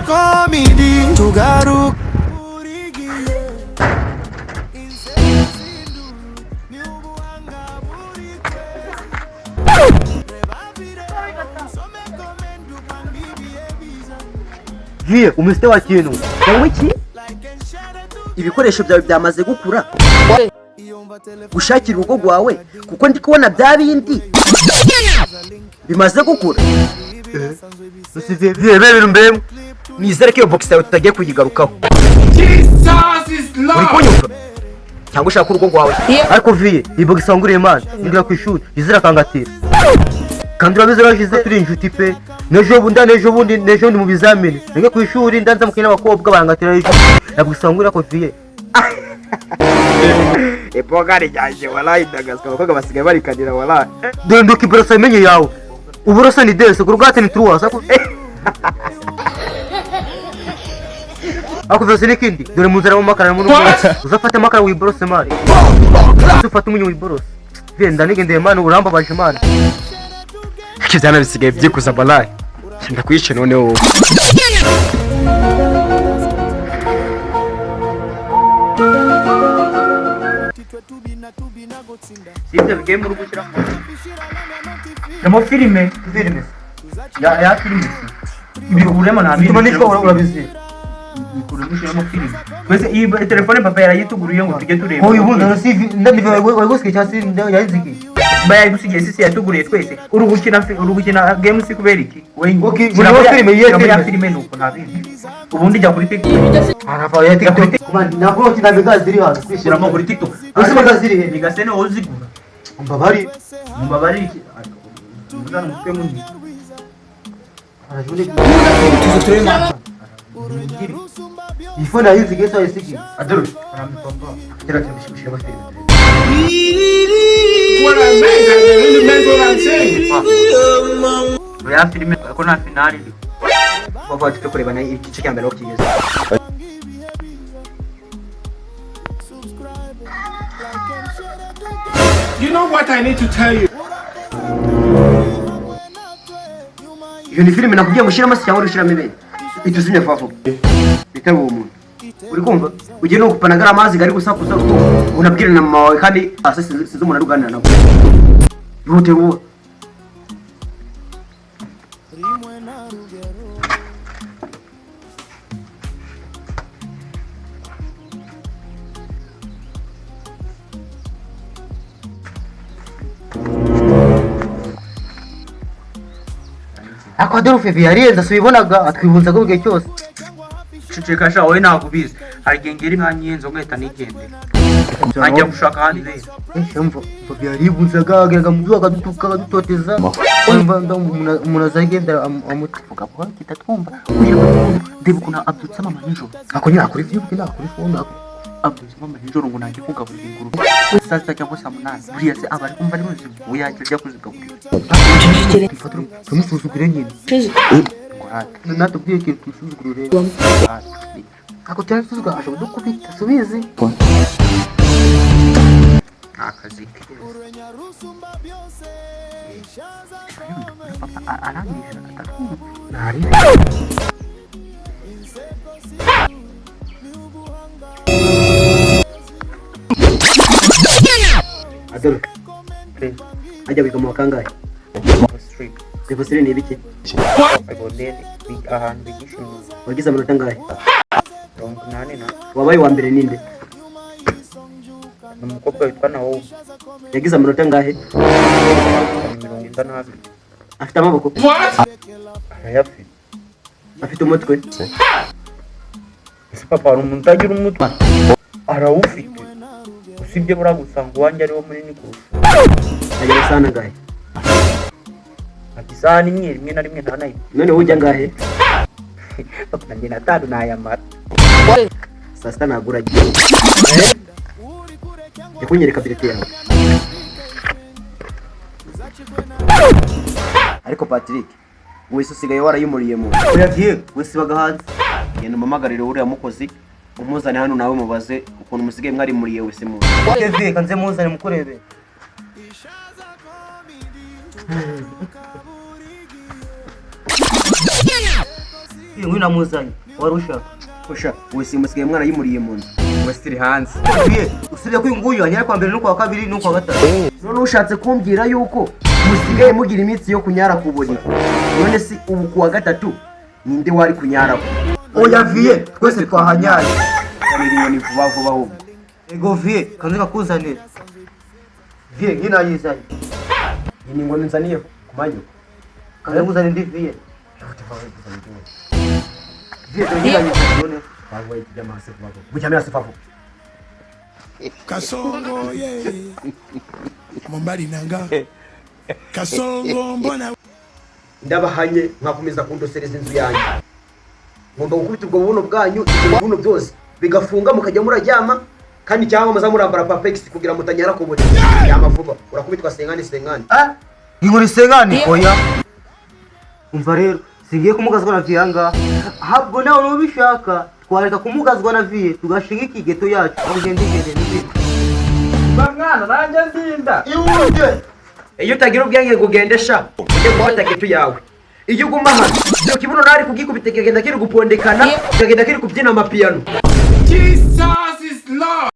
comedy tugaruka Vie umeste wa kintu cyangwa iki ibikoresho byawe byamaze gukura gushakira urugo rwawe kuko ndi kubona bya bindi bimaze gukura Vie bebe mbem nizere ko iyo box yawe tutagiye kuyigarukaho uri kunyumva cyangwa ushaka urugo rwawe ariko Vie iyi box wanguriye man ndira ku ishuri izira kangatira kandi urabizi rashize turi inshuti pe nejo bundi mu bizamini nge ku ishuri ndanza mukina abakobwa barangatira ejo nagusangura ko Vie epogari yaje wallahi ndagazwa abakobwa basigaye barikanira wallahi dore kibrosa imenye yawe uburosa ni dese kurugate ni truwasa ko ako vese nikindi dore muzara mu makara mu uzafata amakara wibrose mari uzafata umunyu wibrose venda nigende mana uramba baje mana kizana bisigaye byikuza wallahi ndakwishe none wowe Sibyo bigiye mu rugukira filime ya filime ibikuremo na mimi tumanishwa urabizi bikuremo filime kwese iyi telefone papa yarayituguriye ngo tujye tureba hoye ubundi si ndabiva wagosike cyasi yaziki baya gusigiye sisi yatuguriye twese urugukina game si kubera iki okay muri filime nuko ntabindi ubundi jya kuri TikTok arafa ya TikTok kubandi nako kinabiga ziri hasi kwishiramo kuri TikTok usibaga ziri he nigasene ozigura mbabari muzana mutwe mundi arajune tuzo turema ifona yuzi gesa yisiki adoro aramipamba tera tubishimishira bafite what I meant what I'm saying ya filime ko na finali baba tujye kurebana igice cya mbere aho kigeze You know what I need to tell you. Iyo ni filime nakubwiye gushira amasi cyangwa ushiramo ibere ituzimye fafu bitari uwo muntu uri kumva ugiye no kupanagara amazi gari gusakuza unabwira na mama wawe kandi asase sizo umuntu aruganira nabo yute uwo Akwadolfe vyariyenza subibonaga atwibunza ko gihe cyose ciceka sha wowe nakubize arigengera inkanyenzo ngahita nigende ajya gushaka handi rero shemvo vyaribunzaga ageraga mu duka dutuka dutoteza mba umuntu azagenda amutuka kwa kitatwumva ndibuka kuna abdutsa mama nijoro akonyera kuri vyuki na kuri phone abdutsa mama nijoro ngo nanjye kugaburira inguru sasa cyangwa saa 8 buriya se abari kumva ari muzi uyajya ajya kuzigaburira ifatiro tumusuzugure nyine natubwiye ko tusuzugure rero ako cyane tuzuga ashobora dukubita subizi akazi arangisha atatuma nari adoro ajya biga mu kangahe street Deposire ni ibiki agondene ahantu bigisha wagize amanota ngahe 8 na wabaye wa mbere ninde numukobwa witwa nawo yagize amanota ngahe 72 afite amaboko arayafite afite umutwe ese papa ari umuntu utagira umutwe arawufite usibye buragusanga wanjye ari wo munini kurusha agera sana ngahe akisana rimwe na rimwe ntanaye none ujya ngahe bakanje na 5 nayamara sasa nagura giye yakunyereka birete yawe ariko Patrick wese usigaye warayimuriye mu yagiye wese bagahanze yenda mamagarire uri yamukozi umuzane hano nawe mubaze ukuntu musigaye mwari muriye wese mu Kevin kanze muzane mukurebe Ngwino namuzanye. Warusha. Osha, wese musigaye mwana yimuriye mu nzu. Wese hanze. Usibye ko nguyu anyara kwa mbere no kwa kabiri no kwa gatatu. None ushatse kumbwira yuko musigaye mugira imitsi yo kunyara ku buriri. None si ubu kuwa gatatu ninde wari kunyara ko? Oya vie, twese twahanyaye. Kabiri ngo ni vuba vuba ahubwo. Ego vie, kanze kakuzane. Vie ngina yizanye. Ni ngo nzaniye kumanyo. Kanze kuzane ndi vie. Vie ngina yizanye. Bago jamaa sefu bako. Buchamira sefafu. Kasongo ye. Mombali nanga. Kasongo mbona Ndabahanye nkakomeza kundosereza inzu yanjye. Ngomba gukubita ubwo buno bwanyu, buno byose bigafunga mukajya muraryama kandi cyangwa muza murambara papex kugira mutanyara ku buriri. Yamavuba urakubitwa sengani. Ah? Nginguri sengani oya. Umva rero, singiye kumugazwa na vie anga. Habwo nawe ubishaka, twareka kumugazwa na vie tugashinga ikigeto yacu. Ugende n'ibindi. Mwana nanjye ndinda. Iwuje. Iyo utagira ubwenge kugendesha, ujye guhata ketu yawe. Iyo uguma hano, cyo kibuno nari kugikubita kigenda kiri gupondekana, kigenda kiri kubyina amapiano. Jesus is Lord.